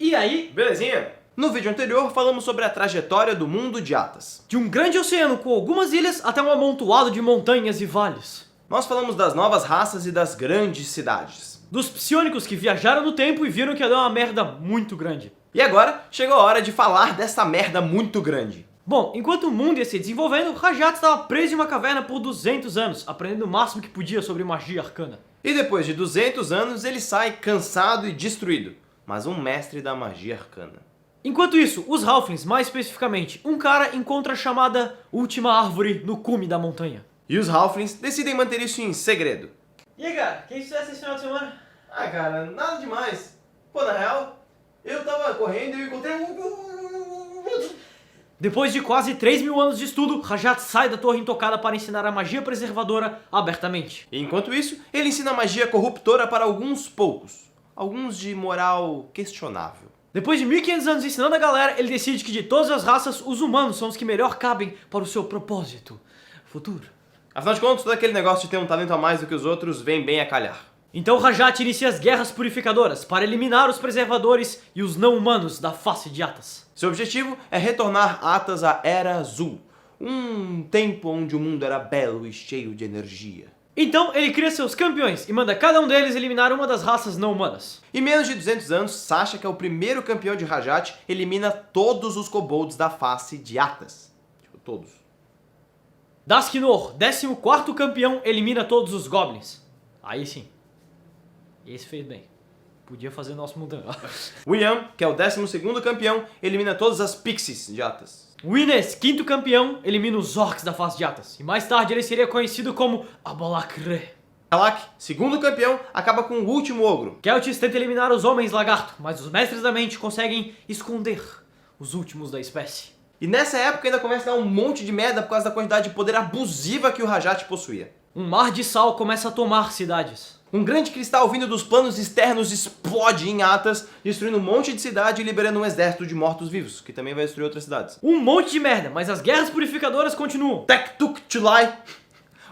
E aí? Belezinha? No vídeo anterior falamos sobre a trajetória do mundo de Atas. De um grande oceano com algumas ilhas até um amontoado de montanhas e vales. Nós falamos das novas raças e das grandes cidades. Dos psionicos que viajaram no tempo e viram que ia dar uma merda muito grande. E agora chegou a hora de falar dessa merda muito grande. Bom, enquanto o mundo ia se desenvolvendo, Rajat estava preso em uma caverna por 200 anos, aprendendo o máximo que podia sobre magia arcana. E depois de 200 anos ele sai cansado e destruído, mas um mestre da magia arcana. Enquanto isso, os Halflings, mais especificamente, um cara encontra a chamada Última Árvore no cume da montanha. E os Halflings decidem manter isso em segredo. E aí, cara, o que você fez esse final de semana? Ah, cara, nada demais. Pô, na real, eu tava correndo e eu encontrei Depois de quase 3.000 anos de estudo, Rajat sai da Torre Intocada para ensinar a magia preservadora abertamente. E enquanto isso, ele ensina magia corruptora para alguns poucos. Alguns de moral questionável. Depois de 1.500 anos ensinando a galera, ele decide que de todas as raças, os humanos são os que melhor cabem para o seu propósito futuro. Afinal de contas, todo aquele negócio de ter um talento a mais do que os outros vem bem a calhar. Então Rajat inicia as guerras purificadoras para eliminar os preservadores e os não-humanos da face de Atas. Seu objetivo é retornar Atas à Era Azul, um tempo onde o mundo era belo e cheio de energia. Então ele cria seus campeões e manda cada um deles eliminar uma das raças não-humanas. Em menos de 200 anos, Sasha, que é o primeiro campeão de Rajat, elimina todos os kobolds da face de Atas. Tipo, todos. Daskinor, 14º campeão, elimina todos os goblins. Aí sim. Esse fez bem. Podia fazer nosso mundão. William, que é o 12º campeão, elimina todas as pixies de Atas. Winnes, 5º campeão, elimina os orcs da face de Atas. E mais tarde ele seria conhecido como Abalakre. Kalak, 2º campeão, acaba com o último ogro. Keltis tenta eliminar os homens lagarto, mas os mestres da mente conseguem esconder os últimos da espécie. E nessa época ainda começa a dar um monte de merda por causa da quantidade de poder abusiva que o Rajat possuía. Um mar de sal começa a tomar cidades. Um grande cristal vindo dos planos externos explode em Atas, destruindo um monte de cidade e liberando um exército de mortos-vivos, que também vai destruir outras cidades. Um monte de merda, mas as guerras purificadoras continuam. Tektuk Tulai,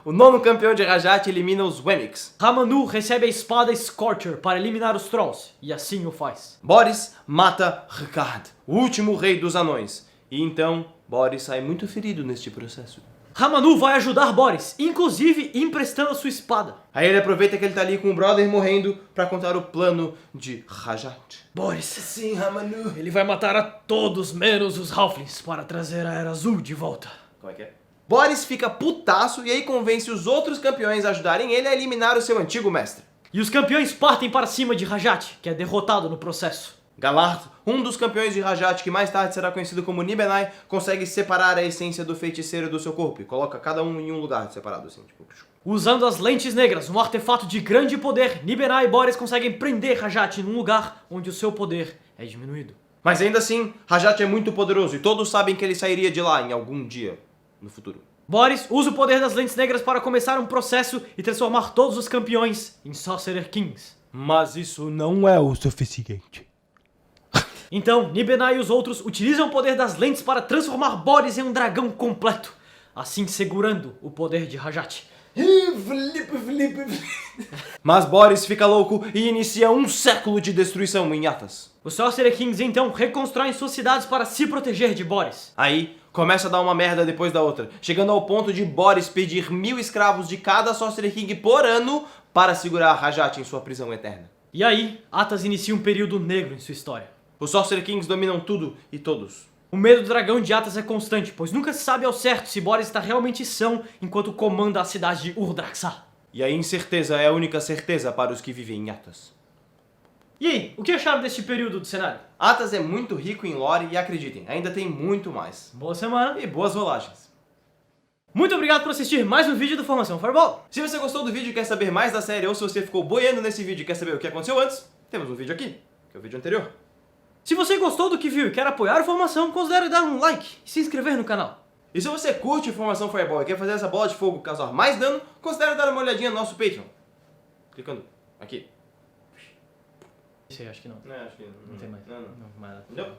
o 9º campeão de Rajat, elimina os Wemics. Ramanu recebe a espada Scorcher para eliminar os Trolls, e assim o faz. Boris mata Ricard, o último rei dos anões. E então, Boris sai muito ferido neste processo. Ramanu vai ajudar Boris, inclusive emprestando a sua espada. Aí ele aproveita que ele tá ali com o brother morrendo pra contar o plano de Rajat. Boris, Sim, Ramanu. ele vai matar a todos menos os Halflings para trazer a Era Azul de volta. Como é que é? Boris fica putaço e aí convence os outros campeões a ajudarem ele a eliminar o seu antigo mestre. E os campeões partem para cima de Rajat, que é derrotado no processo. Galard, um dos campeões de Rajat, que mais tarde será conhecido como Nibenai, consegue separar a essência do feiticeiro do seu corpo e coloca cada um em um lugar separado, assim, tipo... Usando as lentes negras, um artefato de grande poder, Nibenai e Boris conseguem prender Rajat num lugar onde o seu poder é diminuído. Mas ainda assim, Rajat é muito poderoso e todos sabem que ele sairia de lá em algum dia no futuro. Boris usa o poder das lentes negras para começar um processo e transformar todos os campeões em Sorcerer Kings. Mas isso não é o suficiente. Então, Nibenai e os outros utilizam o poder das lentes para transformar Boris em um dragão completo, assim segurando o poder de Rajat. Mas Boris fica louco e inicia um século de destruição em Atas. Os Sorcerer Kings então reconstroem suas cidades para se proteger de Boris. Aí, começa a dar uma merda depois da outra, chegando ao ponto de Boris pedir 1.000 escravos de cada Sorcerer King por ano para segurar Rajat em sua prisão eterna. E aí, Atas inicia um período negro em sua história. Os Sorcerer Kings dominam tudo e todos. O medo do dragão de Atas é constante, pois nunca se sabe ao certo se Boris está realmente são enquanto comanda a cidade de Urdraxa. E a incerteza é a única certeza para os que vivem em Atas. E aí, o que acharam deste período do cenário? Atas é muito rico em lore e acreditem, ainda tem muito mais. Boa semana E boas rolagens. Muito obrigado por assistir mais um vídeo do Formação Fireball. Se você gostou do vídeo e quer saber mais da série, ou se você ficou boiando nesse vídeo e quer saber o que aconteceu antes, temos um vídeo aqui, que é o vídeo anterior. Se você gostou do que viu e quer apoiar a Formação, considere dar um like e se inscrever no canal. E se você curte Formação Fireball e quer fazer essa bola de fogo causar mais dano, considere dar uma olhadinha no nosso Patreon. Clicando aqui. Isso aí, acho que não. Não, acho que Não tem mais. Não. Não, mais nada. Não.